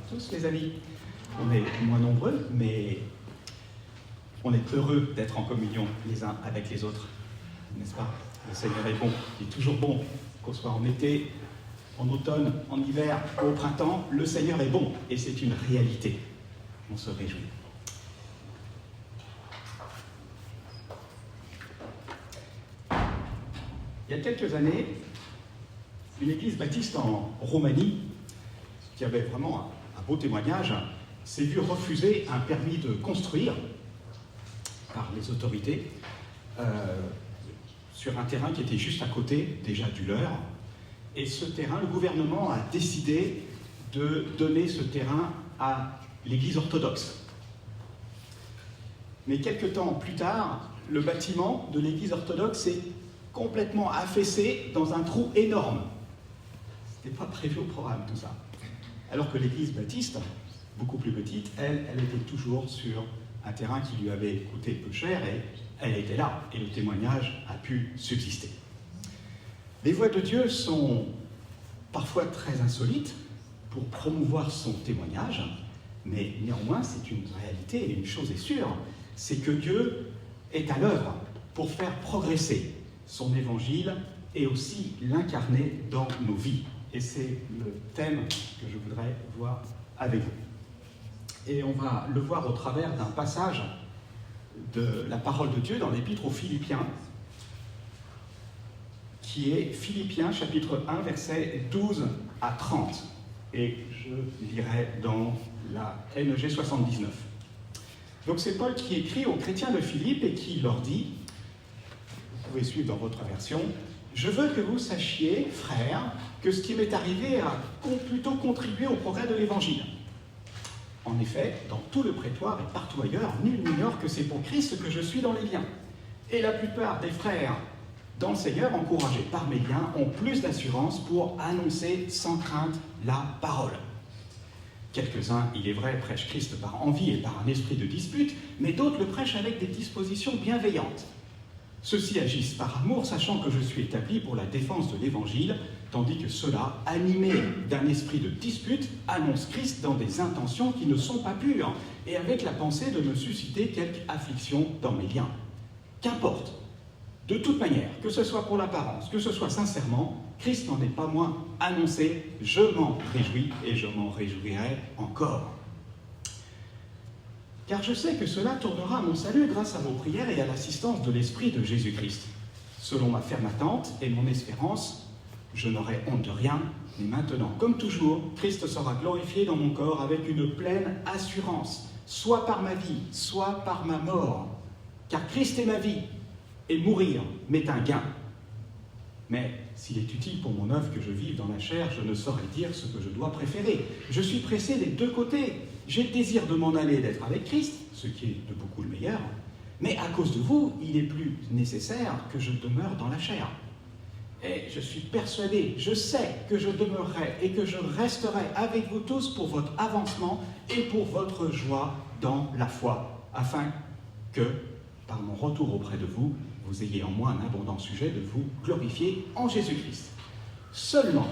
tous les amis. On est moins nombreux, mais on est heureux d'être en communion les uns avec les autres, n'est-ce pas? Le Seigneur est bon, il est toujours bon, qu'on soit en été, en automne, en hiver, au printemps, le Seigneur est bon, et c'est une réalité. On se réjouit. Il y a quelques années, une église baptiste en Roumanie, qui avait vraiment un beau témoignage, s'est vue refuser un permis de construire par les autorités sur un terrain qui était juste à côté déjà du leur. Et ce terrain, le gouvernement a décidé de donner ce terrain à l'église orthodoxe. Mais quelques temps plus tard, le bâtiment de l'église orthodoxe est complètement affaissé dans un trou énorme. Ce n'était pas prévu au programme, tout ça. Alors que l'église baptiste, beaucoup plus petite, elle était toujours sur un terrain qui lui avait coûté peu cher et elle était là. Et le témoignage a pu subsister. Les voix de Dieu sont parfois très insolites pour promouvoir son témoignage, mais néanmoins, c'est une réalité et une chose est sûre, c'est que Dieu est à l'œuvre pour faire progresser son évangile et aussi l'incarner dans nos vies. Et c'est le thème que je voudrais voir avec vous. Et on va le voir au travers d'un passage de la parole de Dieu dans l'épître aux Philippiens, qui est Philippiens chapitre 1, versets 12 à 30. Et je lirai dans la NEG 79. Donc c'est Paul qui écrit aux chrétiens de Philippe et qui leur dit, vous pouvez suivre dans votre version, « Je veux que vous sachiez, frères, que ce qui m'est arrivé a plutôt contribué au progrès de l'Évangile. En effet, dans tout le prétoire et partout ailleurs, nul n'ignore que c'est pour Christ que je suis dans les liens. Et la plupart des frères dans le Seigneur, encouragés par mes liens, ont plus d'assurance pour annoncer sans crainte la parole. Quelques-uns, il est vrai, prêchent Christ par envie et par un esprit de dispute, mais d'autres le prêchent avec des dispositions bienveillantes. Ceux-ci agissent par amour, sachant que je suis établi pour la défense de l'Évangile, tandis que ceux-là, animés d'un esprit de dispute, annoncent Christ dans des intentions qui ne sont pas pures, et avec la pensée de me susciter quelque affliction dans mes liens. Qu'importe, de toute manière, que ce soit pour l'apparence, que ce soit sincèrement, Christ n'en est pas moins annoncé, je m'en réjouis et je m'en réjouirai encore. Car je sais que cela tournera à mon salut grâce à vos prières et à l'assistance de l'Esprit de Jésus-Christ. Selon ma ferme attente et mon espérance, je n'aurai honte de rien, mais maintenant, comme toujours, Christ sera glorifié dans mon corps avec une pleine assurance, soit par ma vie, soit par ma mort. Car Christ est ma vie, et mourir m'est un gain. Mais s'il est utile pour mon œuvre que je vive dans la chair, je ne saurais dire ce que je dois préférer. Je suis pressé des deux côtés. J'ai le désir de m'en aller, d'être avec Christ, ce qui est de beaucoup le meilleur, mais à cause de vous, il est plus nécessaire que je demeure dans la chair. Et je suis persuadé, je sais que je demeurerai et que je resterai avec vous tous pour votre avancement et pour votre joie dans la foi, afin que, par mon retour auprès de vous, vous ayez en moi un abondant sujet de vous glorifier en Jésus-Christ. Seulement,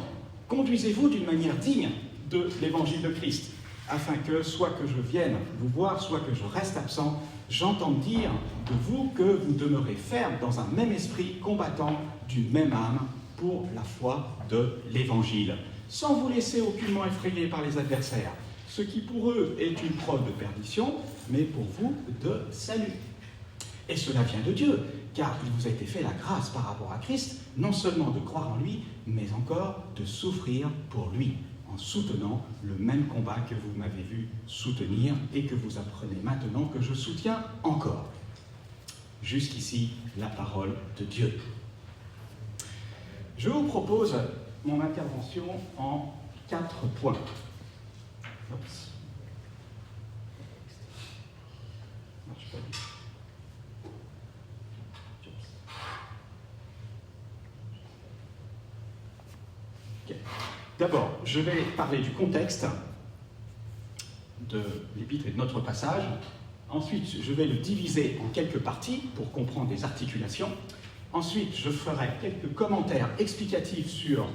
conduisez-vous d'une manière digne de l'évangile de Christ, afin que, soit que je vienne vous voir, soit que je reste absent, j'entende dire de vous que vous demeurez ferme dans un même esprit, combattant d'une même âme pour la foi de l'évangile, sans vous laisser aucunement effrayer par les adversaires, ce qui pour eux est une preuve de perdition, mais pour vous de salut. Et cela vient de Dieu, car il vous a été fait la grâce par rapport à Christ, non seulement de croire en lui, mais encore de souffrir pour lui, en soutenant le même combat que vous m'avez vu soutenir et que vous apprenez maintenant que je soutiens encore. Jusqu'ici, la parole de Dieu. Je vous propose mon intervention en 4 points. Oups. Marche pas du tout. D'abord, je vais parler du contexte de l'épître et de notre passage. Ensuite, je vais le diviser en quelques parties pour comprendre les articulations. Ensuite, je ferai quelques commentaires explicatifs sur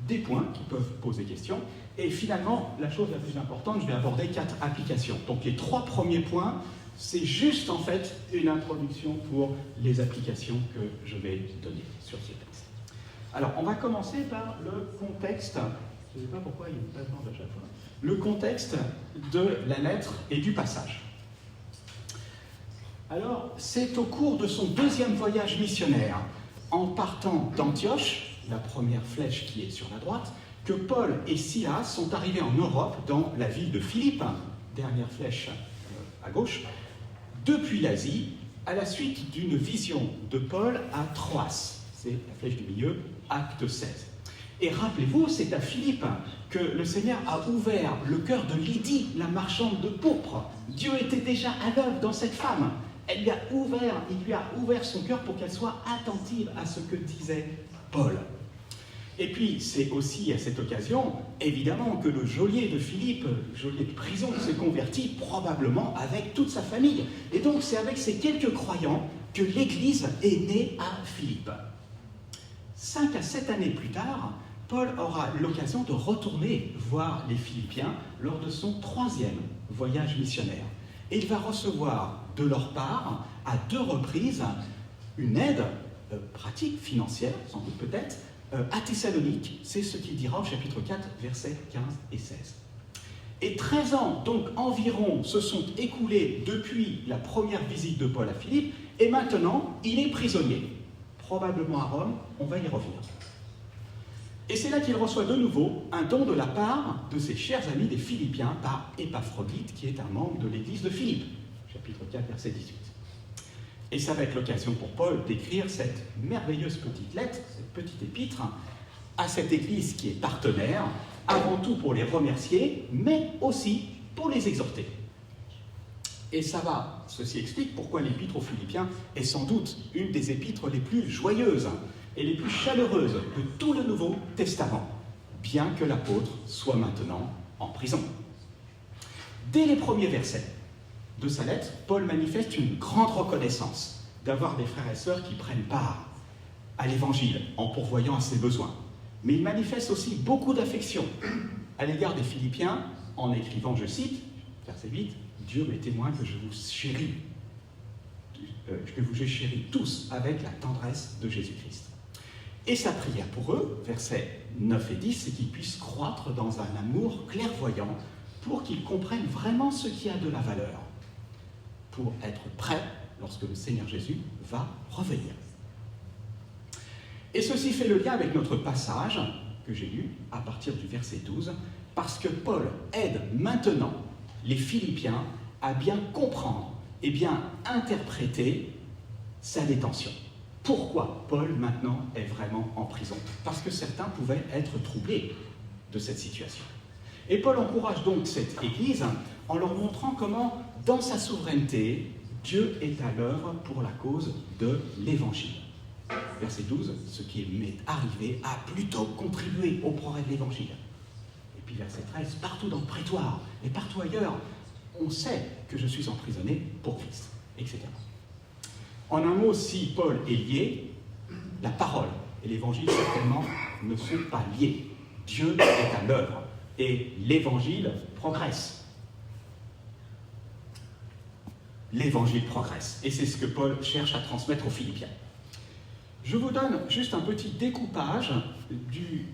des points qui peuvent poser question. Et finalement, la chose la plus importante, je vais aborder 4 applications. Donc les 3 premiers points, c'est juste en fait une introduction pour les applications que je vais donner sur ces textes. Alors, on va commencer par le contexte. Je ne sais pas pourquoi il y a une page blanche à chaque fois. Le contexte de la lettre et du passage. Alors, c'est au cours de son 2e voyage missionnaire, en partant d'Antioche, la première flèche qui est sur la droite, que Paul et Silas sont arrivés en Europe, dans la ville de Philippe, dernière flèche à gauche, depuis l'Asie, à la suite d'une vision de Paul à Troas. C'est la flèche du milieu, acte 16. Et rappelez-vous, c'est à Philippe que le Seigneur a ouvert le cœur de Lydie, la marchande de pourpre. Dieu était déjà à l'œuvre dans cette femme. Il lui a ouvert son cœur pour qu'elle soit attentive à ce que disait Paul. Et puis, c'est aussi à cette occasion, évidemment, que le geôlier de Philippe, le geôlier de prison, s'est converti probablement avec toute sa famille. Et donc, c'est avec ces quelques croyants que l'Église est née à Philippe. 5 à 7 années plus tard, Paul aura l'occasion de retourner voir les Philippiens lors de son 3e voyage missionnaire. Et il va recevoir de leur part, à 2 reprises, une aide pratique, financière, sans doute peut-être, à Thessalonique. C'est ce qu'il dira au chapitre 4, versets 15 et 16. Et 13 ans, donc environ, se sont écoulés depuis la première visite de Paul à Philippe, et maintenant, il est prisonnier. Probablement à Rome, on va y revenir. Et c'est là qu'il reçoit de nouveau un don de la part de ses chers amis des Philippiens par Épaphrodite, qui est un membre de l'église de Philippe. Chapitre 4, verset 18. Et ça va être l'occasion pour Paul d'écrire cette merveilleuse petite lettre, cette petite épître, à cette église qui est partenaire, avant tout pour les remercier, mais aussi pour les exhorter. Et ceci explique pourquoi l'épître aux Philippiens est sans doute une des épîtres les plus joyeuses et les plus chaleureuses de tout le Nouveau Testament, bien que l'apôtre soit maintenant en prison. Dès les premiers versets de sa lettre, Paul manifeste une grande reconnaissance d'avoir des frères et sœurs qui prennent part à l'Évangile en pourvoyant à ses besoins. Mais il manifeste aussi beaucoup d'affection à l'égard des Philippiens en écrivant, je cite, verset 8, « Dieu m'est témoin que je vous chéris, tous avec la tendresse de Jésus-Christ. » Et sa prière pour eux, versets 9 et 10, c'est qu'ils puissent croître dans un amour clairvoyant pour qu'ils comprennent vraiment ce qui a de la valeur, pour être prêts lorsque le Seigneur Jésus va revenir. Et ceci fait le lien avec notre passage que j'ai lu à partir du verset 12, parce que Paul aide maintenant les Philippiens à bien comprendre et bien interpréter sa détention. Pourquoi Paul maintenant est vraiment en prison? Parce que certains pouvaient être troublés de cette situation. Et Paul encourage donc cette Église en leur montrant comment, dans sa souveraineté, Dieu est à l'œuvre pour la cause de l'Évangile. Verset 12, ce qui m'est arrivé a plutôt contribué au progrès de l'Évangile. Et puis verset 13, partout dans le prétoire et partout ailleurs, on sait que je suis emprisonné pour Christ, etc. En un mot, si Paul est lié, la parole et l'Évangile, certainement, ne sont pas liés. Dieu est à l'œuvre et l'Évangile progresse. L'Évangile progresse. Et c'est ce que Paul cherche à transmettre aux Philippiens. Je vous donne juste un petit découpage du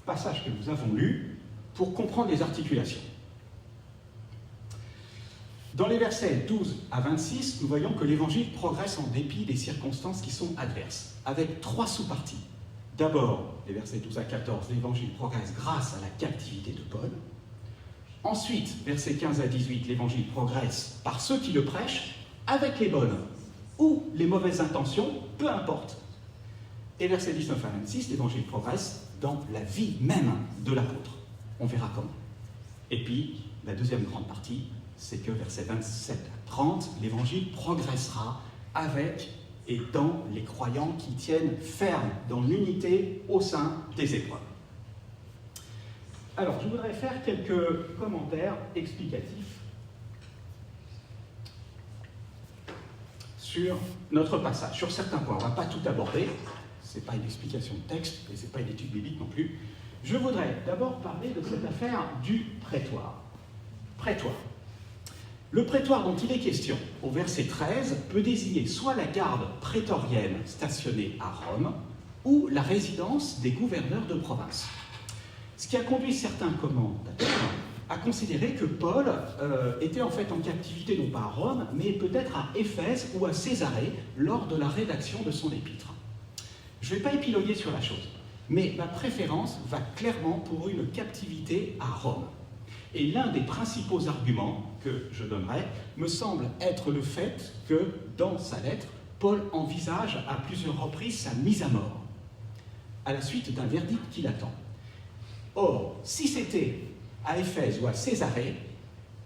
passage que nous avons lu pour comprendre les articulations. Dans les versets 12 à 26, nous voyons que l'Évangile progresse en dépit des circonstances qui sont adverses, avec 3 sous-parties. D'abord, les versets 12 à 14, l'Évangile progresse grâce à la captivité de Paul. Ensuite, versets 15 à 18, l'Évangile progresse par ceux qui le prêchent, avec les bonnes ou les mauvaises intentions, peu importe. Et versets 19 à 26, l'Évangile progresse dans la vie même de l'apôtre. On verra comment. Et puis, la deuxième grande partie, c'est que versets 27 à 30, l'Évangile progressera avec et dans les croyants qui tiennent ferme dans l'unité au sein des épreuves. Alors, je voudrais faire quelques commentaires explicatifs sur notre passage, sur certains points. On ne va pas tout aborder, ce n'est pas une explication de texte, et ce n'est pas une étude biblique non plus. Je voudrais d'abord parler de cette affaire du prétoire. Prétoire. Le prétoire dont il est question au verset 13 peut désigner soit la garde prétorienne stationnée à Rome, ou la résidence des gouverneurs de province. Ce qui a conduit certains commentateurs à considérer que Paul était en fait en captivité non pas à Rome, mais peut-être à Éphèse ou à Césarée lors de la rédaction de son épître. Je ne vais pas épiloguer sur la chose, mais ma préférence va clairement pour une captivité à Rome. Et l'un des principaux arguments que je donnerai me semble être le fait que, dans sa lettre, Paul envisage à plusieurs reprises sa mise à mort, à la suite d'un verdict qui l'attend. Or, si c'était à Éphèse ou à Césarée,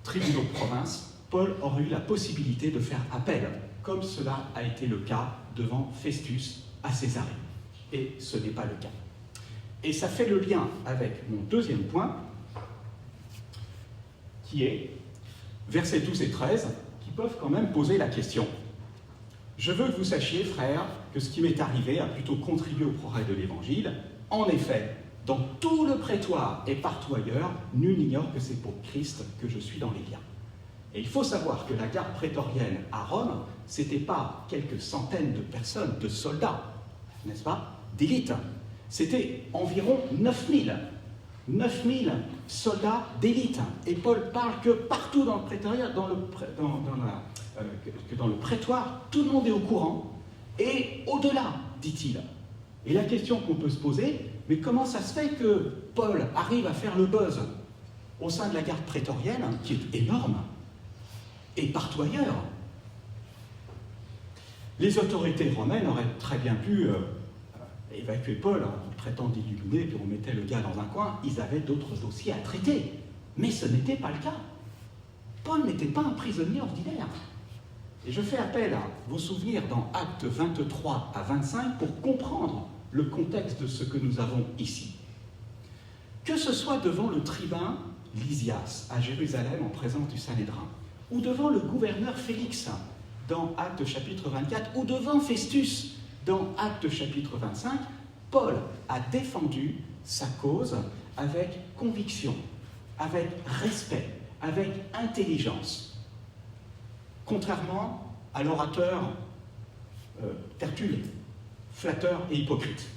tribunaux de province, Paul aurait eu la possibilité de faire appel, comme cela a été le cas devant Festus à Césarée. Et ce n'est pas le cas. Et ça fait le lien avec mon deuxième point, qui est versets 12 et 13, qui peuvent quand même poser la question. Je veux que vous sachiez, frères, que ce qui m'est arrivé a plutôt contribué au progrès de l'Évangile. En effet, dans tout le prétoire et partout ailleurs, nul n'ignore que c'est pour Christ que je suis dans les liens. Et il faut savoir que la garde prétorienne à Rome, ce n'était pas quelques centaines de personnes, de soldats, n'est-ce pas, d'élite. C'était environ 9000 soldats d'élite. Et Paul parle que partout dans le prétoriat, dans le prétoire, tout le monde est au courant. Et au-delà, dit-il. Et la question qu'on peut se poser, mais comment ça se fait que Paul arrive à faire le buzz au sein de la garde prétorienne, qui est énorme, et partout ailleurs? Les autorités romaines auraient très bien pu évacuer Paul en traitant d'illuminé, puis on mettait le gars dans un coin. Ils avaient d'autres dossiers à traiter. Mais ce n'était pas le cas. Paul n'était pas un prisonnier ordinaire. Et je fais appel à vos souvenirs dans Actes 23 à 25 pour comprendre le contexte de ce que nous avons ici. Que ce soit devant le tribun Lysias à Jérusalem en présence du Sanhédrin, ou devant le gouverneur Félix dans Actes chapitre 24, ou devant Festus dans Actes chapitre 25, Paul a défendu sa cause avec conviction, avec respect, avec intelligence. Contrairement à l'orateur Tertulle, flatteur et hypocrite.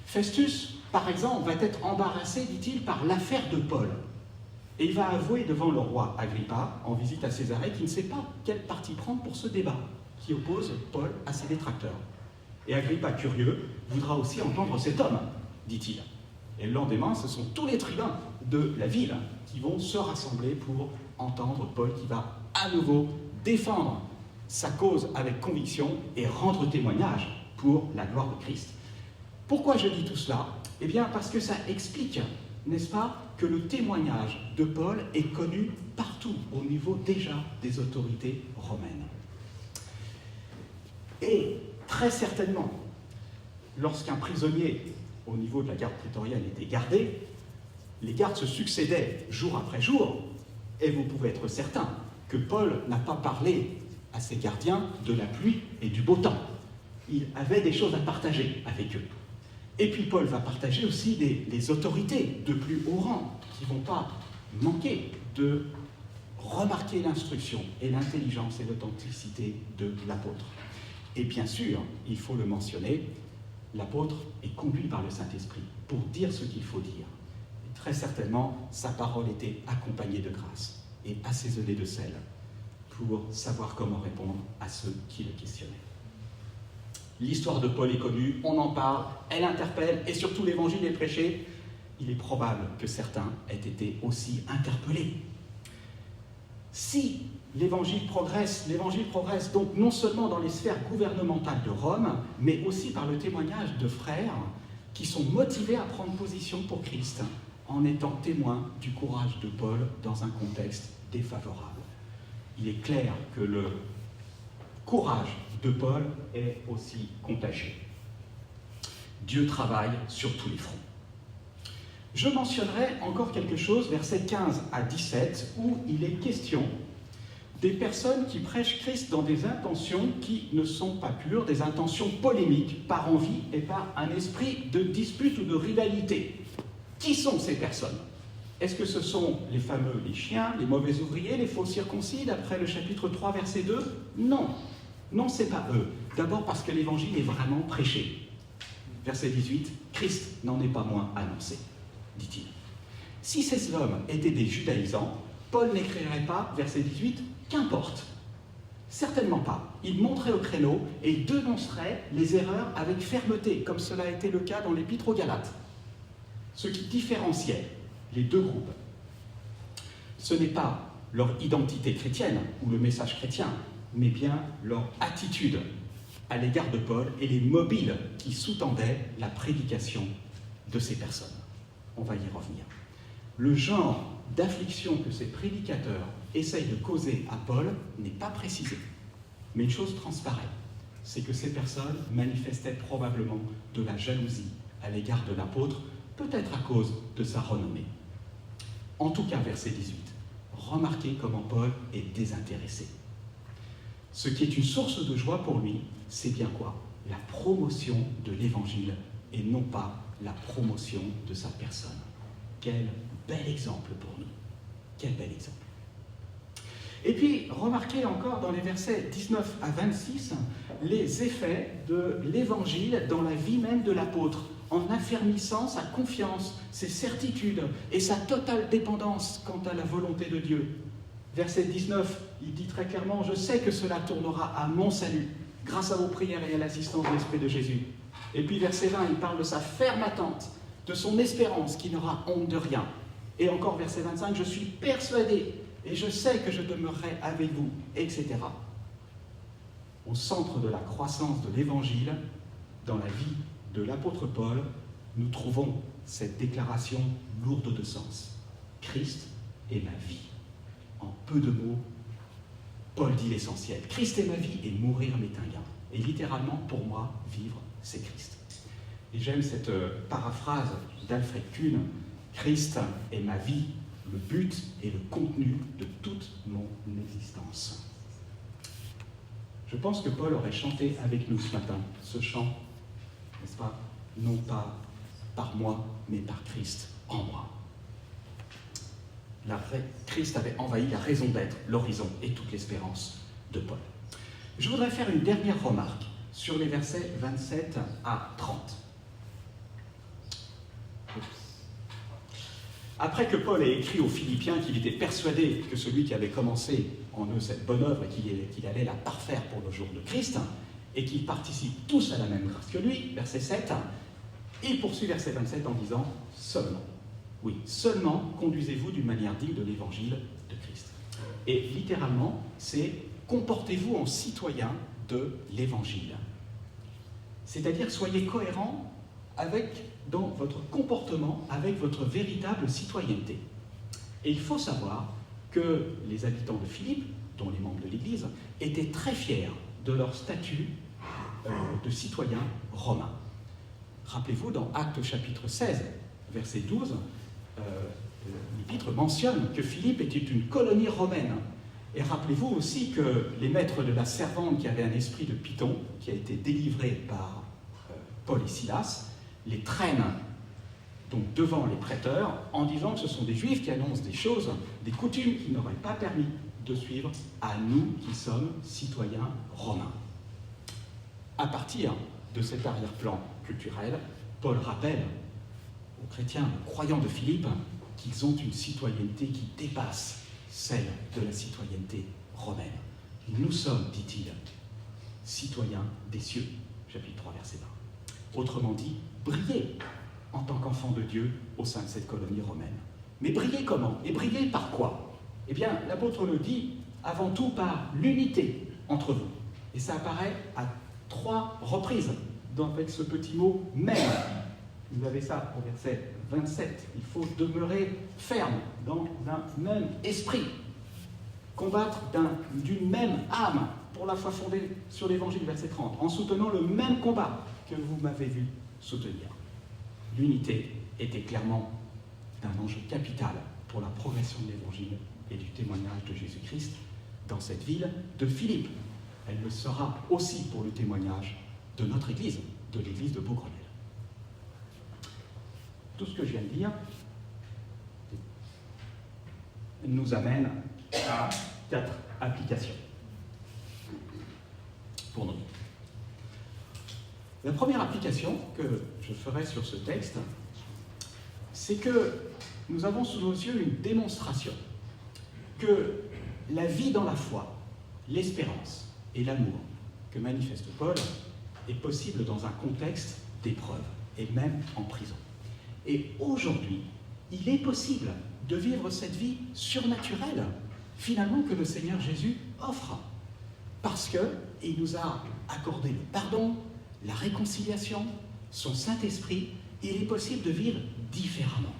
Festus, par exemple, va être embarrassé, dit-il, par l'affaire de Paul. Et il va avouer devant le roi Agrippa, en visite à Césarée, qu'il ne sait pas quel parti prendre pour ce débat qui oppose Paul à ses détracteurs. Et Agrippa, curieux, voudra aussi entendre cet homme, dit-il. Et le lendemain, ce sont tous les tribuns de la ville qui vont se rassembler pour entendre Paul qui va à nouveau défendre sa cause avec conviction et rendre témoignage pour la gloire de Christ. Pourquoi je dis tout cela? Eh bien, parce que ça explique, n'est-ce pas, que le témoignage de Paul est connu partout, au niveau déjà des autorités romaines. Et très certainement, lorsqu'un prisonnier au niveau de la garde prétorienne était gardé, les gardes se succédaient jour après jour, et vous pouvez être certain que Paul n'a pas parlé à ses gardiens de la pluie et du beau temps. Il avait des choses à partager avec eux. Et puis Paul va partager aussi les autorités de plus haut rang, qui ne vont pas manquer de remarquer l'instruction et l'intelligence et l'authenticité de l'apôtre. Et bien sûr, il faut le mentionner, l'apôtre est conduit par le Saint-Esprit pour dire ce qu'il faut dire. Et très certainement, sa parole était accompagnée de grâce et assaisonnée de sel pour savoir comment répondre à ceux qui le questionnaient. L'histoire de Paul est connue, on en parle, elle interpelle, et surtout l'évangile est prêché. Il est probable que certains aient été aussi interpellés. Si l'évangile progresse donc non seulement dans les sphères gouvernementales de Rome, mais aussi par le témoignage de frères qui sont motivés à prendre position pour Christ, en étant témoins du courage de Paul dans un contexte défavorable. Il est clair que le courage de Paul est aussi contagieux. Dieu travaille sur tous les fronts. Je mentionnerai encore quelque chose, versets 15 à 17, où il est question des personnes qui prêchent Christ dans des intentions qui ne sont pas pures, des intentions polémiques, par envie et par un esprit de dispute ou de rivalité. Qui sont ces personnes? Est-ce que ce sont les fameux les chiens, les mauvais ouvriers, les faux circoncis, d'après le chapitre 3, verset 2? Non, non, c'est pas eux. D'abord parce que l'évangile est vraiment prêché. Verset 18, Christ n'en est pas moins annoncé, dit-il. Si ces hommes étaient des judaïsants, Paul n'écrirait pas, verset 18, qu'importe. Certainement pas. Il monterait au créneau et il dénoncerait les erreurs avec fermeté, comme cela a été le cas dans l'Épître aux Galates. Ce qui différenciait les deux groupes, ce n'est pas leur identité chrétienne ou le message chrétien, mais bien leur attitude à l'égard de Paul et les mobiles qui sous-tendaient la prédication de ces personnes. On va y revenir. Le genre d'affliction que ces prédicateurs essayent de causer à Paul n'est pas précisé. Mais une chose transparaît, c'est que ces personnes manifestaient probablement de la jalousie à l'égard de l'apôtre, peut-être à cause de sa renommée. En tout cas, verset 18, remarquez comment Paul est désintéressé. Ce qui est une source de joie pour lui, c'est bien quoi? La promotion de l'Évangile et non pas la promotion de sa personne. Quel bel exemple pour nous. Quel bel exemple. Et puis, remarquez encore dans les versets 19 à 26 les effets de l'Évangile dans la vie même de l'apôtre, en affermissant sa confiance, ses certitudes et sa totale dépendance quant à la volonté de Dieu. Verset 19, il dit très clairement « Je sais que cela tournera à mon salut, grâce à vos prières et à l'assistance de l'Esprit de Jésus. » Et puis verset 20, il parle de sa ferme attente, de son espérance qui n'aura honte de rien. Et encore verset 25, « Je suis persuadé et je sais que je demeurerai avec vous, etc. » Au centre de la croissance de l'Évangile, dans la vie de l'apôtre Paul, nous trouvons cette déclaration lourde de sens. Christ est ma vie. En peu de mots, Paul dit l'essentiel. Christ est ma vie et mourir m'est un gain. Et littéralement, pour moi, vivre, c'est Christ. Et j'aime cette paraphrase d'Alfred Kuhn. Christ est ma vie, le but et le contenu de toute mon existence. Je pense que Paul aurait chanté avec nous ce matin ce chant, n'est-ce pas? Non pas par moi, mais par Christ en moi. Christ avait envahi la raison d'être, l'horizon et toute l'espérance de Paul. Je voudrais faire une dernière remarque sur les versets 27 à 30. Après que Paul ait écrit aux Philippiens qu'il était persuadé que celui qui avait commencé en eux cette bonne œuvre et qu'il allait la parfaire pour le jour de Christ, et qu'ils participent tous à la même grâce que lui, verset 7, il poursuit verset 27 en disant « Seulement ». Oui, seulement conduisez-vous d'une manière digne de l'évangile de Christ. Et littéralement, c'est comportez-vous en citoyen de l'évangile. C'est-à-dire, soyez cohérents dans votre comportement avec votre véritable citoyenneté. Et il faut savoir que les habitants de Philippe, dont les membres de l'Église, étaient très fiers de leur statut de citoyens romains. Rappelez-vous, dans Actes chapitre 16, verset 12, l'Épître mentionne que Philippe était une colonie romaine. Et rappelez-vous aussi que les maîtres de la servante qui avaient un esprit de python, qui a été délivré par Paul et Silas, les traînent donc devant les prêteurs en disant que ce sont des Juifs qui annoncent des choses, des coutumes qui n'auraient pas permis de suivre à nous qui sommes citoyens romains. À partir de cet arrière-plan culturel, Paul rappelle aux chrétiens, aux croyants de Philippe, qu'ils ont une citoyenneté qui dépasse celle de la citoyenneté romaine. Nous sommes, dit-il, citoyens des cieux, chapitre 3, verset 20. Autrement dit, brillez en tant qu'enfants de Dieu au sein de cette colonie romaine. Mais brillez comment? Et brillez par quoi? Eh bien, l'apôtre le dit avant tout par l'unité entre vous. Et ça apparaît à 3 reprises avec ce petit mot « même ». Vous avez ça au verset 27. Il faut demeurer ferme dans un même esprit, combattre d'une même âme pour la foi fondée sur l'Évangile, verset 30, en soutenant le même combat que vous m'avez vu soutenir. L'unité était clairement un enjeu capital pour la progression de l'Évangile et du témoignage de Jésus-Christ. dans cette ville de Philippe. Elle le sera aussi pour le témoignage de notre Église, de l'Église de Beaugrenelle. Tout ce que je viens de dire nous amène à 4 applications pour nous. La première application que je ferai sur ce texte, c'est que nous avons sous nos yeux une démonstration que la vie dans la foi, l'espérance et l'amour que manifeste Paul est possible dans un contexte d'épreuve et même en prison. Et aujourd'hui, il est possible de vivre cette vie surnaturelle, finalement, que le Seigneur Jésus offre. Parce qu'il nous a accordé le pardon, la réconciliation, son Saint-Esprit. Il est possible de vivre différemment.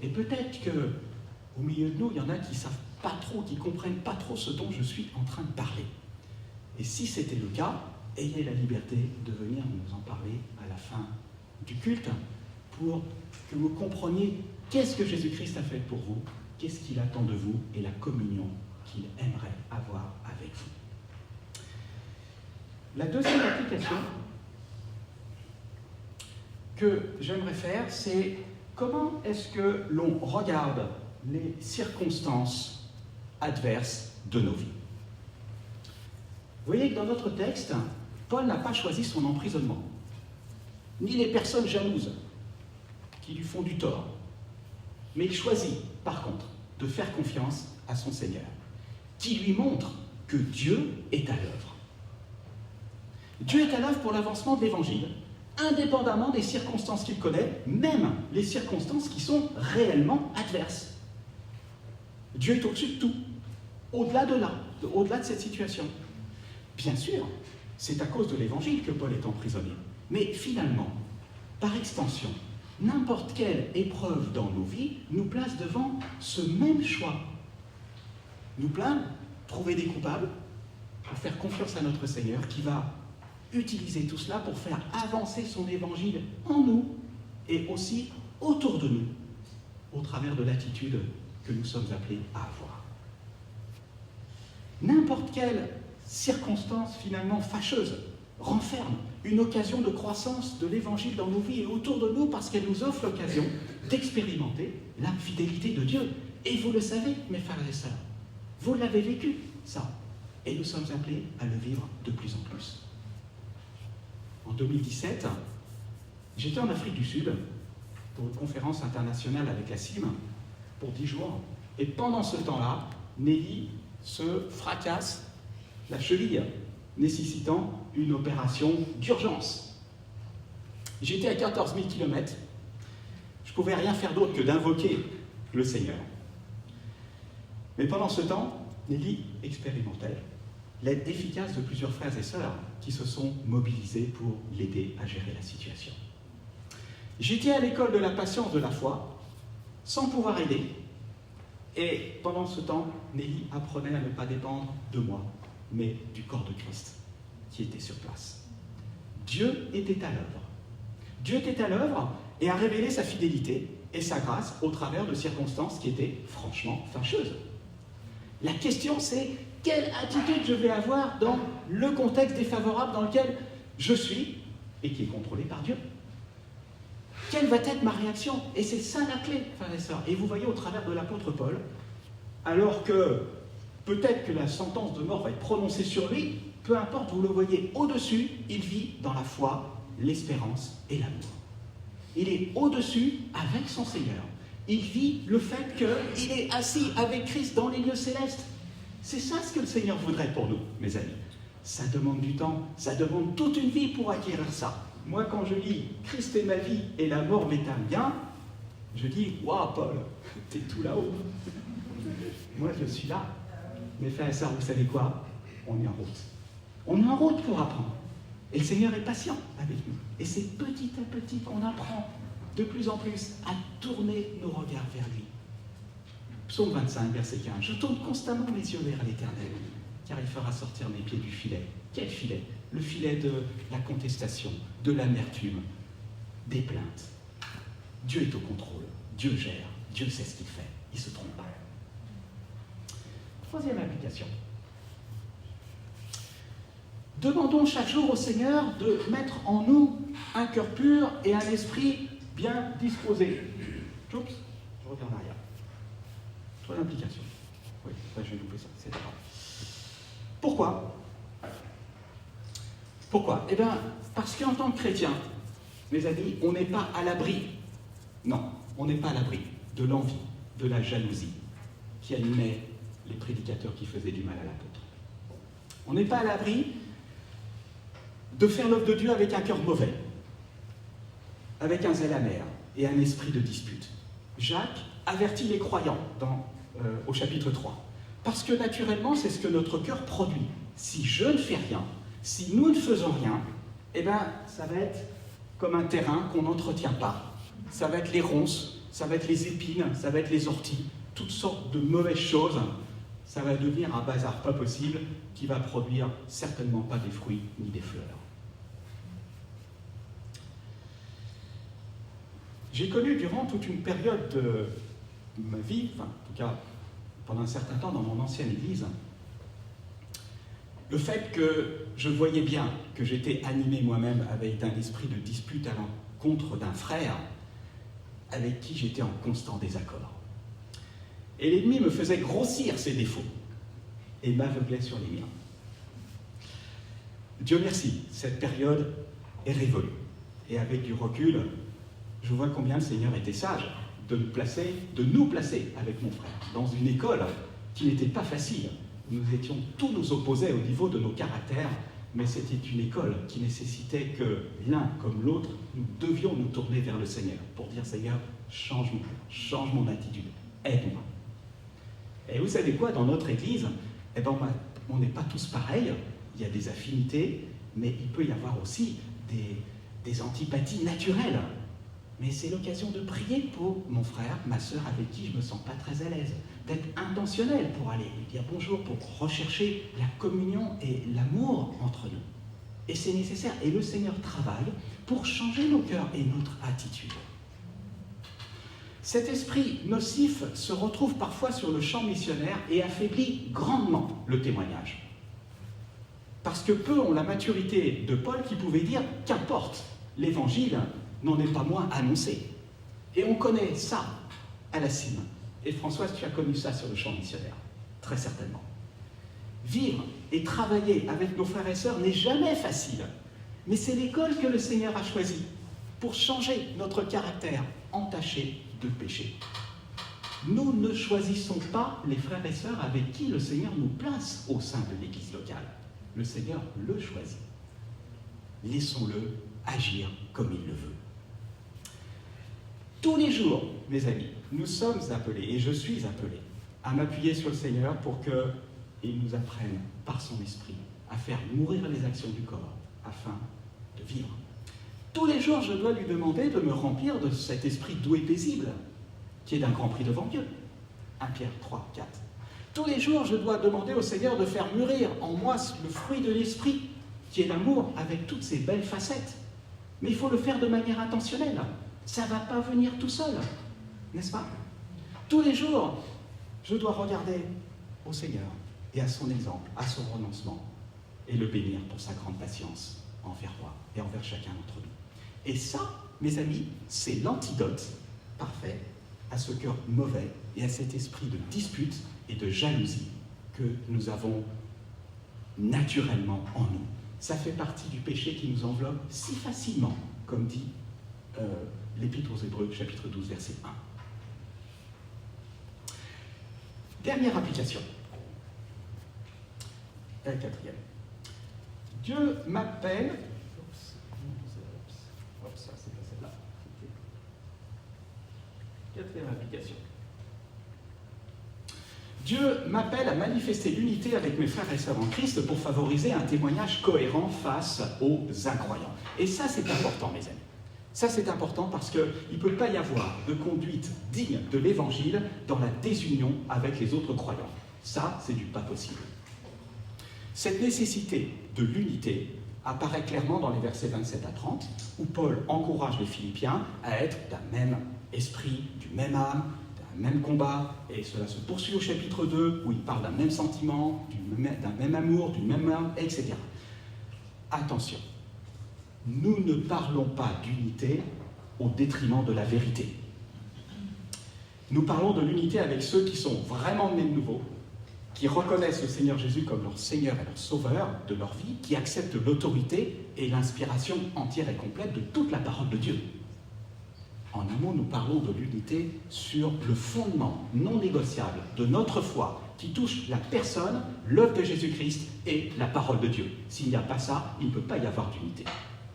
Et peut-être qu'au milieu de nous, il y en a qui ne savent pas trop, qui ne comprennent pas trop ce dont je suis en train de parler. Et si c'était le cas, ayez la liberté de venir nous en parler à la fin du culte pour que vous compreniez qu'est-ce que Jésus-Christ a fait pour vous, qu'est-ce qu'il attend de vous et la communion qu'il aimerait avoir avec vous. La deuxième application que j'aimerais faire, c'est comment est-ce que l'on regarde les circonstances adverses de nos vies. Vous voyez que dans notre texte, Paul n'a pas choisi son emprisonnement, ni les personnes jalouses qui lui font du tort, mais il choisit, par contre, de faire confiance à son Seigneur, qui lui montre que Dieu est à l'œuvre. Dieu est à l'œuvre pour l'avancement de l'Évangile, indépendamment des circonstances qu'il connaît, même les circonstances qui sont réellement adverses. Dieu est au-dessus de tout, au-delà de cette situation. Bien sûr, c'est à cause de l'Évangile que Paul est emprisonné, mais finalement, par extension, n'importe quelle épreuve dans nos vies nous place devant ce même choix. Nous plaindre, trouver des coupables, pour faire confiance à notre Seigneur qui va utiliser tout cela pour faire avancer son évangile en nous et aussi autour de nous, au travers de l'attitude que nous sommes appelés à avoir. N'importe quelle circonstance finalement fâcheuse renferme une occasion de croissance de l'évangile dans nos vies et autour de nous parce qu'elle nous offre l'occasion d'expérimenter la fidélité de Dieu. Et vous le savez, mes frères et sœurs, vous l'avez vécu, ça. Et nous sommes appelés à le vivre de plus en plus. En 2017, j'étais en Afrique du Sud pour une conférence internationale avec la CIM pour 10 jours. Et pendant ce temps-là, Nelly se fracasse la cheville, nécessitant une opération d'urgence. J'étais à 14 000 km. Je ne pouvais rien faire d'autre que d'invoquer le Seigneur. Mais pendant ce temps, Nelly expérimentait l'aide efficace de plusieurs frères et sœurs qui se sont mobilisés pour l'aider à gérer la situation. J'étais à l'école de la patience de la foi, sans pouvoir aider, et pendant ce temps, Nelly apprenait à ne pas dépendre de moi, mais du corps de Christ qui était sur place. Dieu était à l'œuvre. Dieu était à l'œuvre et a révélé sa fidélité et sa grâce au travers de circonstances qui étaient franchement fâcheuses. La question, c'est quelle attitude je vais avoir dans le contexte défavorable dans lequel je suis et qui est contrôlé par Dieu. Quelle va être ma réaction? Et c'est ça la clé, frères et sœurs. Et vous voyez au travers de l'apôtre Paul, alors que peut-être que la sentence de mort va être prononcée sur lui, peu importe, vous le voyez au-dessus, il vit dans la foi, l'espérance et l'amour. Il est au-dessus avec son Seigneur. Il vit le fait qu'il est assis avec Christ dans les lieux célestes. C'est ça ce que le Seigneur voudrait pour nous, mes amis. Ça demande du temps, ça demande toute une vie pour acquérir ça. Moi, quand je lis « Christ est ma vie et la mort m'est un bien », je dis « Waouh, Paul, t'es tout là-haut. » Moi, je suis là. Mes frères et sœurs, vous savez quoi? On est en route. On est en route pour apprendre. Et le Seigneur est patient avec nous. Et c'est petit à petit qu'on apprend de plus en plus à tourner nos regards vers lui. Psaume 25, verset 15. Je tourne constamment mes yeux vers l'Éternel, car il fera sortir mes pieds du filet. Quel filet? Le filet de la contestation, de l'amertume, des plaintes. Dieu est au contrôle. Dieu gère. Dieu sait ce qu'il fait. Il ne se trompe pas. Troisième application. Demandons chaque jour au Seigneur de mettre en nous un cœur pur et un esprit bien disposé. Oups, je reviens en arrière. Trop d'implication. Oui, là je vais louper ça, c'est pas grave. Pourquoi ? Pourquoi ? Eh bien, parce qu'en tant que chrétien, mes amis, on n'est pas à l'abri. Non, on n'est pas à l'abri de l'envie, de la jalousie qui animait les prédicateurs qui faisaient du mal à l'apôtre. On n'est pas à l'abri de faire l'œuvre de Dieu avec un cœur mauvais, avec un zèle amer et un esprit de dispute. Jacques avertit les croyants au chapitre 3. Parce que naturellement, c'est ce que notre cœur produit. Si je ne fais rien, si nous ne faisons rien, eh bien, ça va être comme un terrain qu'on n'entretient pas. Ça va être les ronces, ça va être les épines, ça va être les orties, toutes sortes de mauvaises choses. Ça va devenir un bazar pas possible qui va produire certainement pas des fruits ni des fleurs. J'ai connu durant toute une période de ma vie, enfin en tout cas pendant un certain temps dans mon ancienne église, le fait que je voyais bien que j'étais animé moi-même avec un esprit de dispute à l'encontre d'un frère avec qui j'étais en constant désaccord. Et l'ennemi me faisait grossir ses défauts et m'aveuglait sur les miens. Dieu merci, cette période est révolue. Et avec du recul, je vois combien le Seigneur était sage de nous placer avec mon frère dans une école qui n'était pas facile. Nous étions tous nous opposés au niveau de nos caractères, mais c'était une école qui nécessitait que l'un comme l'autre, nous devions nous tourner vers le Seigneur pour dire « Seigneur, change mon attitude, aide-moi ». Et vous savez quoi, dans notre église, eh ben, on n'est pas tous pareils, il y a des affinités, mais il peut y avoir aussi des antipathies naturelles. Mais c'est l'occasion de prier pour mon frère, ma sœur avec qui je ne me sens pas très à l'aise, d'être intentionnel pour aller lui dire bonjour, pour rechercher la communion et l'amour entre nous. Et c'est nécessaire, et le Seigneur travaille pour changer nos cœurs et notre attitude. Cet esprit nocif se retrouve parfois sur le champ missionnaire et affaiblit grandement le témoignage. Parce que peu ont la maturité de Paul qui pouvait dire « qu'importe, l'évangile n'en est pas moins annoncé ». Et on connaît ça à la cime. Et Françoise, tu as connu ça sur le champ missionnaire, très certainement. Vivre et travailler avec nos frères et sœurs n'est jamais facile, mais c'est l'école que le Seigneur a choisie pour changer notre caractère entaché de péché. Nous ne choisissons pas les frères et sœurs avec qui le Seigneur nous place au sein de l'Église locale. Le Seigneur le choisit. Laissons-le agir comme il le veut. Tous les jours, mes amis, nous sommes appelés, et je suis appelé, à m'appuyer sur le Seigneur pour qu'il nous apprenne, par son esprit, à faire mourir les actions du corps, afin de vivre. Tous les jours, je dois lui demander de me remplir de cet esprit doux et paisible, qui est d'un grand prix devant Dieu. 1 Pierre 3, 4. Tous les jours, je dois demander au Seigneur de faire mûrir en moi le fruit de l'esprit, qui est l'amour avec toutes ses belles facettes. Mais il faut le faire de manière intentionnelle. Ça ne va pas venir tout seul, n'est-ce pas? Tous les jours, je dois regarder au Seigneur et à son exemple, à son renoncement, et le bénir pour sa grande patience envers moi et envers chacun d'entre nous. Et ça, mes amis, c'est l'antidote parfait à ce cœur mauvais et à cet esprit de dispute et de jalousie que nous avons naturellement en nous. Ça fait partie du péché qui nous enveloppe si facilement, comme dit l'Épître aux Hébreux, chapitre 12, verset 1. Dernière application. La quatrième. Dieu m'appelle... ça, c'est pas celle-là. Quatrième application. Dieu m'appelle à manifester l'unité avec mes frères et sœurs en Christ pour favoriser un témoignage cohérent face aux incroyants. Et ça, c'est important, mes amis. Ça, c'est important parce qu'il ne peut pas y avoir de conduite digne de l'Évangile dans la désunion avec les autres croyants. Ça, c'est du pas possible. Cette nécessité de l'unité apparaît clairement dans les versets 27 à 30, où Paul encourage les Philippiens à être d'un même esprit, du même âme, d'un même combat, et cela se poursuit au chapitre 2, où il parle d'un même sentiment, d'un même amour, d'une même âme, etc. attention, nous ne parlons pas d'unité au détriment de la vérité. Nous parlons de l'unité avec ceux qui sont vraiment nés de nouveau, qui reconnaissent le Seigneur Jésus comme leur Seigneur et leur Sauveur de leur vie, qui acceptent l'autorité et l'inspiration entière et complète de toute la parole de Dieu. En un mot, nous parlons de l'unité sur le fondement non négociable de notre foi, qui touche la personne, l'œuvre de Jésus-Christ et la parole de Dieu. S'il n'y a pas ça, il ne peut pas y avoir d'unité.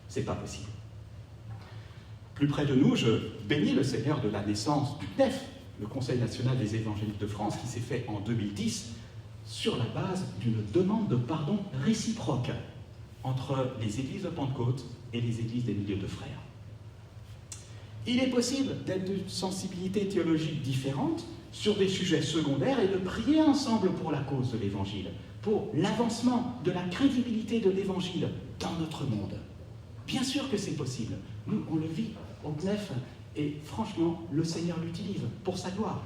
Ce n'est pas possible. Plus près de nous, je bénis le Seigneur de la naissance du CNEF, le Conseil national des évangéliques de France, qui s'est fait en 2010 sur la base d'une demande de pardon réciproque entre les églises de Pentecôte et les églises des milieux de frères. Il est possible d'être d'une sensibilité théologique différente sur des sujets secondaires et de prier ensemble pour la cause de l'Évangile, pour l'avancement de la crédibilité de l'Évangile dans notre monde. Bien sûr que c'est possible. Nous, on le vit au CNEF et franchement, le Seigneur l'utilise pour sa gloire.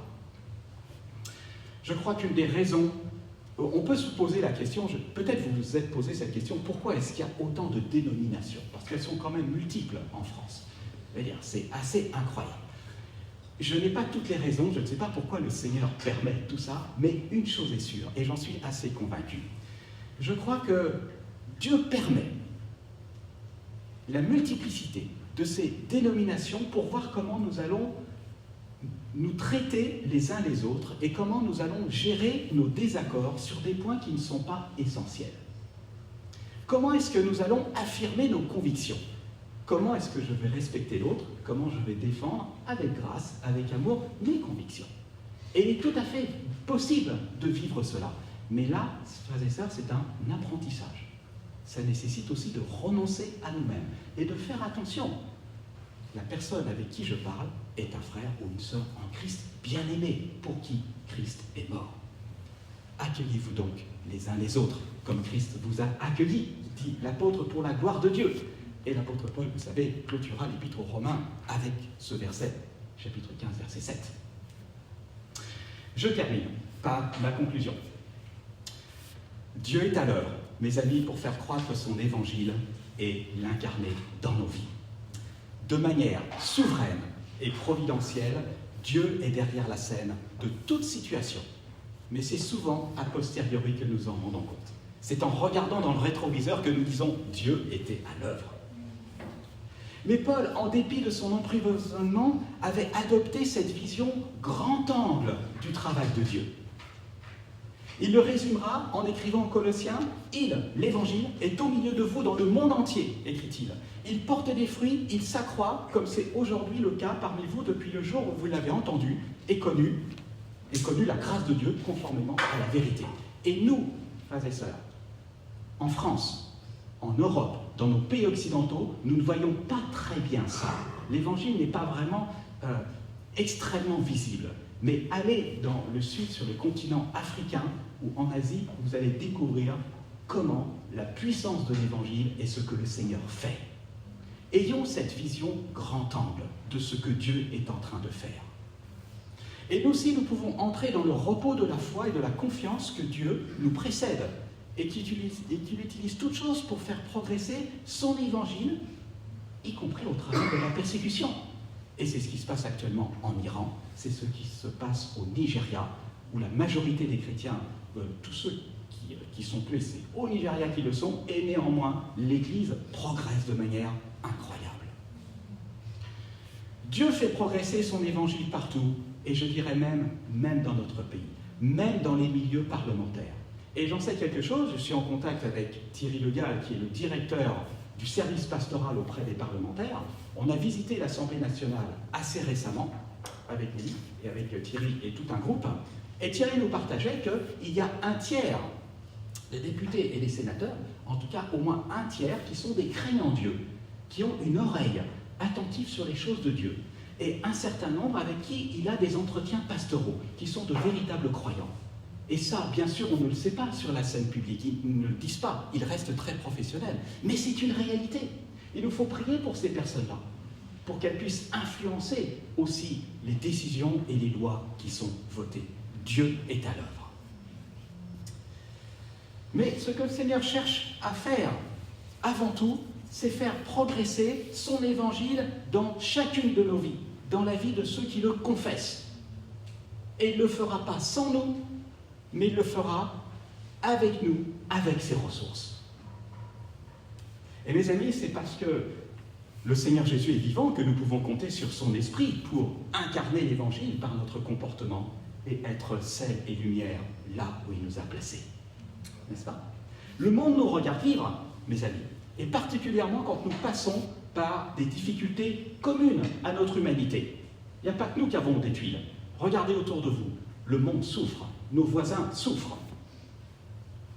Je crois qu'une des raisons, on peut se poser la question, peut-être vous vous êtes posé cette question, pourquoi est-ce qu'il y a autant de dénominations? Parce qu'elles sont quand même multiples en France. C'est assez incroyable. Je n'ai pas toutes les raisons, je ne sais pas pourquoi le Seigneur permet tout ça, mais une chose est sûre, et j'en suis assez convaincu. Je crois que Dieu permet la multiplicité de ces dénominations pour voir comment nous allons nous traiter les uns les autres et comment nous allons gérer nos désaccords sur des points qui ne sont pas essentiels. Comment est-ce que nous allons affirmer nos convictions? Comment est-ce que je vais respecter l'autre? Comment je vais défendre, avec grâce, avec amour, mes convictions? Et il est tout à fait possible de vivre cela. Mais là, frères et sœurs, c'est un apprentissage. Ça nécessite aussi de renoncer à nous-mêmes et de faire attention. La personne avec qui je parle est un frère ou une sœur en Christ bien-aimé, pour qui Christ est mort. Accueillez-vous donc les uns les autres, comme Christ vous a accueillis, dit l'apôtre, pour la gloire de Dieu. Et l'apôtre Paul, vous savez, clôturera l'épître aux Romains avec ce verset, chapitre 15, verset 7. Je termine par ma conclusion. Dieu est à l'œuvre, mes amis, pour faire croître son évangile et l'incarner dans nos vies. De manière souveraine et providentielle, Dieu est derrière la scène de toute situation. Mais c'est souvent a posteriori que nous en rendons compte. C'est en regardant dans le rétroviseur que nous disons « Dieu était à l'œuvre ». Mais Paul, en dépit de son emprisonnement, avait adopté cette vision grand angle du travail de Dieu. Il le résumera en écrivant aux Colossiens « Il, l'Évangile, est au milieu de vous dans le monde entier », écrit-il. « Il porte des fruits, il s'accroît, comme c'est aujourd'hui le cas parmi vous depuis le jour où vous l'avez entendu et connu la grâce de Dieu conformément à la vérité. » Et nous, frères et sœurs, en France, en Europe, dans nos pays occidentaux, nous ne voyons pas très bien ça. L'Évangile n'est pas vraiment extrêmement visible. Mais allez dans le sud, sur le continent africain ou en Asie, vous allez découvrir comment la puissance de l'Évangile est ce que le Seigneur fait. Ayons cette vision grand angle de ce que Dieu est en train de faire. Et nous aussi, nous pouvons entrer dans le repos de la foi et de la confiance que Dieu nous précède et qu'il utilise toutes choses pour faire progresser son Évangile, y compris au travers de la persécution. Et c'est ce qui se passe actuellement en Iran, c'est ce qui se passe au Nigeria, où la majorité des chrétiens, tous ceux qui sont tués, c'est au Nigeria qui le sont, et néanmoins, l'Église progresse de manière incroyable. Dieu fait progresser son Évangile partout, et je dirais même dans notre pays, même dans les milieux parlementaires. Et j'en sais quelque chose, je suis en contact avec Thierry Le Gall, qui est le directeur du service pastoral auprès des parlementaires. On a visité l'Assemblée nationale assez récemment, avec lui et avec Thierry et tout un groupe. Et Thierry nous partageait qu'il y a un tiers des députés et des sénateurs, en tout cas au moins un tiers, qui sont des craignants Dieu, qui ont une oreille attentive sur les choses de Dieu. Et un certain nombre avec qui il a des entretiens pastoraux, qui sont de véritables croyants. Et ça, bien sûr, on ne le sait pas sur la scène publique, ils ne le disent pas, ils restent très professionnels. Mais c'est une réalité. Il nous faut prier pour ces personnes-là, pour qu'elles puissent influencer aussi les décisions et les lois qui sont votées. Dieu est à l'œuvre. Mais ce que le Seigneur cherche à faire avant tout, c'est faire progresser son évangile dans chacune de nos vies, dans la vie de ceux qui le confessent. Et il ne le fera pas sans nous, mais il le fera avec nous, avec ses ressources. Et mes amis, c'est parce que le Seigneur Jésus est vivant que nous pouvons compter sur son esprit pour incarner l'évangile par notre comportement et être sel et lumière là où il nous a placés. N'est-ce pas? Le monde nous regarde vivre, mes amis, et particulièrement quand nous passons par des difficultés communes à notre humanité. Il n'y a pas que nous qui avons des tuiles. Regardez autour de vous, le monde souffre, nos voisins souffrent.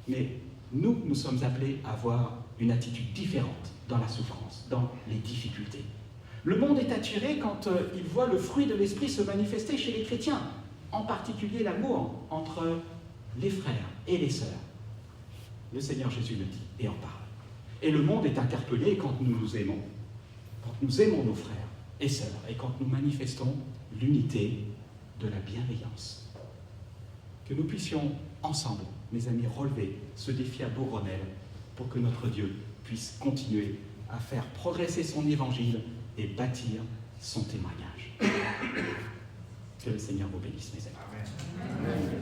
Mais nous sommes appelés à avoir une attitude différente dans la souffrance, dans les difficultés. Le monde est attiré quand il voit le fruit de l'esprit se manifester chez les chrétiens, en particulier l'amour entre les frères et les sœurs. Le Seigneur Jésus le dit et en parle. Et le monde est interpellé quand nous nous aimons, quand nous aimons nos frères et sœurs, et quand nous manifestons l'unité de la bienveillance. Que nous puissions ensemble, mes amis, relever ce défi à Bourgonel pour que notre Dieu puisse continuer à faire progresser son évangile et bâtir son témoignage. Que le Seigneur vous bénisse, mes amis. Amen. Amen.